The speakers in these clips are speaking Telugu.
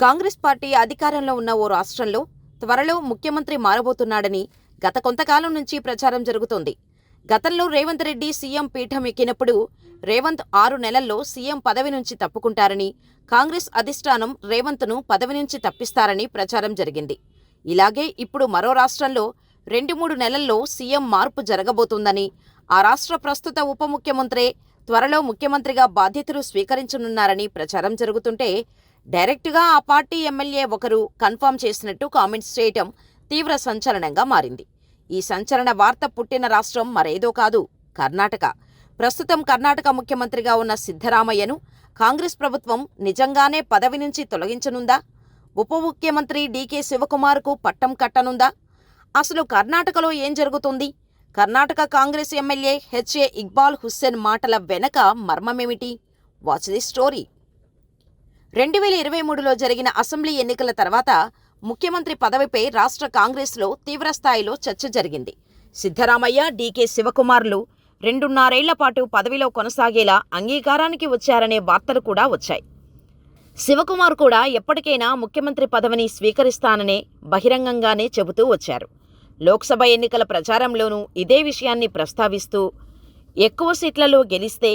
కాంగ్రెస్ పార్టీ అధికారంలో ఉన్న ఓ రాష్ట్రంలో త్వరలో ముఖ్యమంత్రి మారబోతున్నాడని గత కొంతకాలం నుంచి ప్రచారం జరుగుతోంది. గతంలో రేవంత్ రెడ్డి సీఎం పీఠం ఎక్కినప్పుడు రేవంత్ 6 నెలల్లో సీఎం పదవి నుంచి తప్పుకుంటారని, కాంగ్రెస్ అధిష్టానం రేవంత్ను పదవి నుంచి తప్పిస్తారని ప్రచారం జరిగింది. ఇలాగే ఇప్పుడు మరో రాష్ట్రంలో 2-3 నెలల్లో సీఎం మార్పు జరగబోతోందని, ఆ రాష్ట్ర ప్రస్తుత ఉప ముఖ్యమంత్రే త్వరలో ముఖ్యమంత్రిగా బాధ్యతలు స్వీకరించనున్నారని ప్రచారం జరుగుతుంటే, డైరెక్టుగా ఆ పార్టీ ఎమ్మెల్యే ఒకరు కన్ఫర్మ్ చేసినట్టు కామెంట్స్ చేయటం తీవ్ర సంచలనంగా మారింది. ఈ సంచలన వార్త పుట్టిన రాష్ట్రం మరేదో కాదు, కర్ణాటక. ప్రస్తుతం కర్ణాటక ముఖ్యమంత్రిగా ఉన్న సిద్ధరామయ్యను కాంగ్రెస్ ప్రభుత్వం నిజంగానే పదవి నుంచి తొలగించనుందా? ఉప ముఖ్యమంత్రి డీకే శివకుమార్కు పట్టం కట్టనుందా? అసలు కర్ణాటకలో ఏం జరుగుతుంది? కర్ణాటక కాంగ్రెస్ ఎమ్మెల్యే హెచ్ఏ ఇక్బాల్ హుస్సేన్ మాటల వెనక మర్మమేమిటి? Watch the story. 2023లో జరిగిన అసెంబ్లీ ఎన్నికల తర్వాత ముఖ్యమంత్రి పదవిపై రాష్ట్ర కాంగ్రెస్లో తీవ్రస్థాయిలో చర్చ జరిగింది. సిద్ధరామయ్య, డీకే శివకుమార్లు 2.5 ఏళ్ల పాటు పదవిలో కొనసాగేలా అంగీకారానికి వచ్చారనే వార్తలు కూడా వచ్చాయి. శివకుమార్ కూడా ఎప్పటికైనా ముఖ్యమంత్రి పదవిని స్వీకరిస్తాననే బహిరంగంగానే చెబుతూ వచ్చారు. లోక్సభ ఎన్నికల ప్రచారంలోనూ ఇదే విషయాన్ని ప్రస్తావిస్తూ ఎక్కువ సీట్లలో గెలిస్తే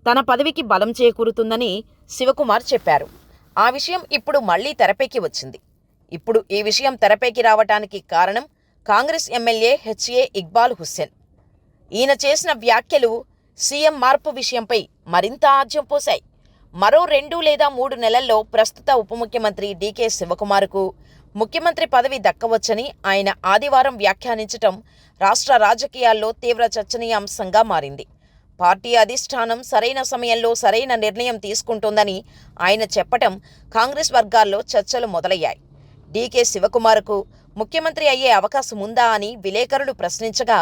తన పదవికి బలం చేకూరుతుందని శివకుమార్ చెప్పారు. ఆ విషయం ఇప్పుడు మళ్లీ తెరపైకి వచ్చింది. ఇప్పుడు ఈ విషయం తెరపైకి రావటానికి కారణం కాంగ్రెస్ ఎమ్మెల్యే హెచ్ఏ ఇక్బాల్ హుస్సేన్. ఈయన చేసిన వ్యాఖ్యలు సీఎం మార్పు విషయంపై మరింత ఆజ్యం పోశాయి. మరో 2 లేదా 3 నెలల్లో ప్రస్తుత ఉప ముఖ్యమంత్రి డీకే శివకుమార్కు ముఖ్యమంత్రి పదవి దక్కవచ్చని ఆయన ఆదివారం వ్యాఖ్యానించటం రాష్ట్ర రాజకీయాల్లో తీవ్ర చర్చనీయాంశంగా మారింది. పార్టీ అధిష్టానం సరైన సమయంలో సరైన నిర్ణయం తీసుకుంటోందని ఆయన చెప్పటం కాంగ్రెస్ వర్గాల్లో చర్చలు మొదలయ్యాయి. డీకే శివకుమార్కు ముఖ్యమంత్రి అయ్యే అవకాశం ఉందా అని విలేకరులు ప్రశ్నించగా,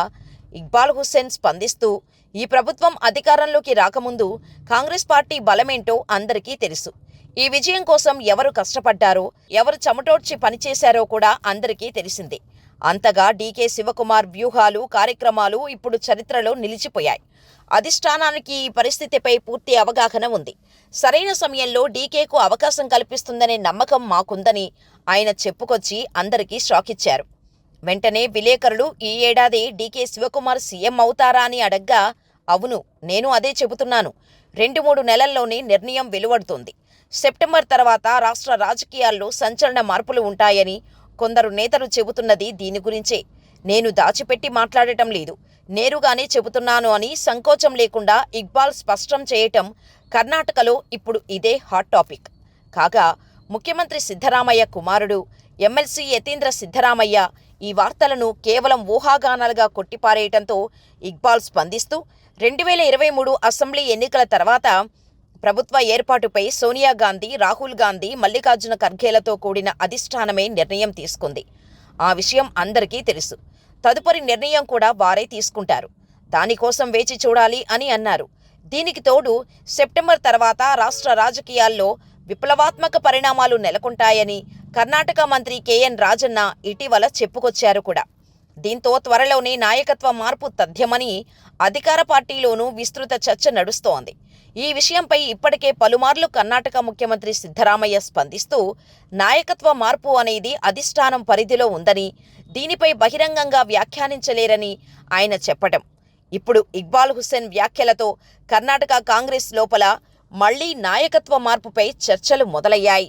ఇక్బాల్ హుస్సేన్ స్పందిస్తూ, ఈ ప్రభుత్వం అధికారంలోకి రాకముందు కాంగ్రెస్ పార్టీ బలమేంటో అందరికీ తెలుసు. ఈ విజయం కోసం ఎవరు కష్టపడ్డారో, ఎవరు చెమటోడ్చి పనిచేశారో కూడా అందరికీ తెలిసిందే. అంతగా డీకే శివకుమార్ వ్యూహాలు, కార్యక్రమాలు ఇప్పుడు చరిత్రలో నిలిచిపోయాయి. అధిష్టానానికి ఈ పరిస్థితిపై పూర్తి అవగాహన ఉంది. సరైన సమయంలో డీకేకు అవకాశం కల్పిస్తుందనే నమ్మకం మాకుందని ఆయన చెప్పుకొచ్చి అందరికీ షాక్ ఇచ్చారు. వెంటనే విలేకరులు ఈ ఏడాది డీకే శివకుమార్ సీఎం అవుతారా అని అడగ్గా, అవును, నేను అదే చెబుతున్నాను. 2-3 నెలల్లోనే నిర్ణయం వెలువడుతుంది. సెప్టెంబర్ తర్వాత రాష్ట్ర రాజకీయాల్లో సంచలన మార్పులు ఉంటాయని కొందరు నేతలు చెబుతున్నది దీని గురించే. నేను దాచిపెట్టి మాట్లాడటం లేదు, నేరుగానే చెబుతున్నాను అని సంకోచం లేకుండా ఇక్బాల్ స్పష్టం చేయటం కర్ణాటకలో ఇప్పుడు ఇదే హాట్ టాపిక్. కాగా ముఖ్యమంత్రి సిద్ధరామయ్య కుమారుడు ఎమ్మెల్సీ యతీంద్ర సిద్ధరామయ్య ఈ వార్తలను కేవలం ఊహాగానాలుగా కొట్టిపారేయటంతో ఇక్బాల్ స్పందిస్తూ 2023 అసెంబ్లీ ఎన్నికల తర్వాత ప్రభుత్వ ఏర్పాటుపై సోనియా గాంధీ, రాహుల్ గాంధీ, మల్లికార్జున ఖర్గేలతో కూడిన అధిష్టానమే నిర్ణయం తీసుకుంది. ఆ విషయం అందరికీ తెలుసు. తదుపరి నిర్ణయం కూడా వారే తీసుకుంటారు. దానికోసం వేచి చూడాలి అని అన్నారు. దీనికి తోడు సెప్టెంబర్ తర్వాత రాష్ట్ర రాజకీయాల్లో విప్లవాత్మక పరిణామాలు నెలకొంటాయని కర్ణాటక మంత్రి కేఎన్ రాజన్న ఇటీవల చెప్పుకొచ్చారు కూడా. దీంతో త్వరలోనే నాయకత్వ మార్పు తథ్యమని అధికార పార్టీలోనూ విస్తృత చర్చ నడుస్తోంది. ఈ విషయంపై ఇప్పటికే పలుమార్లు కర్ణాటక ముఖ్యమంత్రి సిద్ధరామయ్య స్పందిస్తూ, నాయకత్వ మార్పు అనేది అధిష్టానం పరిధిలో ఉందని, దీనిపై బహిరంగంగా వ్యాఖ్యానించలేరని ఆయన చెప్పటం. ఇప్పుడు ఇక్బాల్ హుస్సేన్ వ్యాఖ్యలతో కర్ణాటక కాంగ్రెస్ లోపల మళ్లీ నాయకత్వ మార్పుపై చర్చలు మొదలయ్యాయి.